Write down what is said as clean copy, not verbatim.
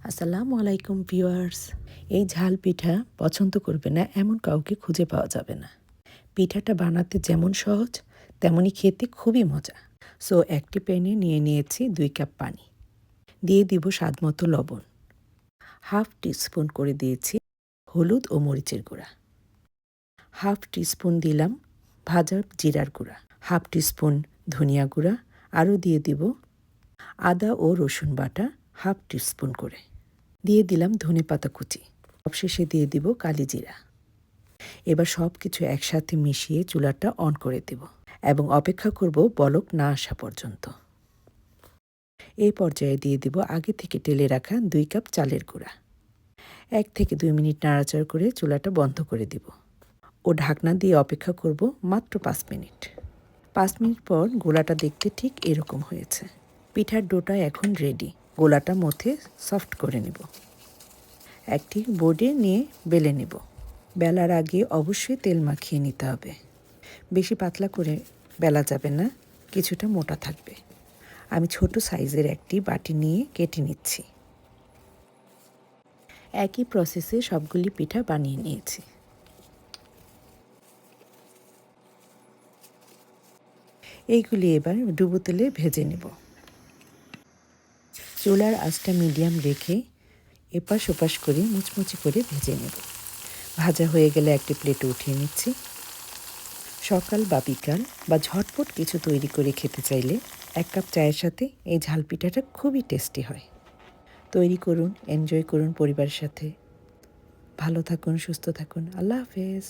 আসসালামু আলাইকুম ভিউয়ার্স। এই ঝাল পিঠা পছন্দ করবে না এমন কাউকে খুঁজে পাওয়া যাবে না। পিঠাটা বানাতে যেমন সহজ তেমনি খেতে খুবই মজা। সো একটি প্যানে নিয়ে নিয়েছি 2 কাপ পানি। দিয়ে দিব স্বাদমতো লবণ। হাফ টিস্পুন করে দিয়েছি হলুদ ও মরিচের গুঁড়া। হাফ টিস্পুন দিলাম ভাজা জিরার গুঁড়া। হাফ টিস্পুন ধনিয়া গুঁড়া। আরও দিয়ে দিব আদা ও রসুন বাটা হাফ টিস্পুন করে। দিয়ে দিলাম ধনেপাতা কুচি। সবশেষে দিয়ে দিব কালি জিরা। এবার সব কিছু একসাথে মিশিয়ে চুলাটা অন করে দেব এবং অপেক্ষা করব বলক না আসা পর্যন্ত। এই পর্যায়ে দিয়ে দিব আগে থেকে টেলে রাখা 2 কাপ চালের গুঁড়া। 1 থেকে 2 মিনিট নাড়াচাড়া করে চুলাটা বন্ধ করে দিব ও ঢাকনা দিয়ে অপেক্ষা করব মাত্র 5 মিনিট। 5 মিনিট পর গোলাটা দেখতে ঠিক এরকম হয়েছে। পিঠার ডোটা এখন রেডি। গোলাটা মথে সফট করে নেব। একটি বোর্ডে নিয়ে বেলে নেব। বেলার আগে অবশ্যই তেল মাখিয়ে নিতে হবে। বেশি পাতলা করে বেলা যাবে না, কিছুটা মোটা থাকবে। আমি ছোট সাইজের একটি বাটি নিয়ে কেটে নিচ্ছি। একই প্রসেসে সবগুলি পিঠা বানিয়ে নিয়েছি। এইগুলি এবার ডুবো তেলে ভেজে নেব। চুলার আঁচটা মিডিয়াম রেখে এপাশ ওপাশ করে মুচমুচে করে ভেজে নেব। ভাজা হয়ে গেলে একটি প্লেটে উঠিয়ে নিচ্ছি। সকাল বা বিকাল বা ঝটপট কিছু তৈরি করে খেতে চাইলে 1 কাপ চায়ের সাথে এই ঝাল পিঠাটা খুবই টেস্টি হয়। তৈরি করুন, এনজয় করুন পরিবারের সাথে। ভালো থাকুন, সুস্থ থাকুন। আল্লাহ হাফেজ।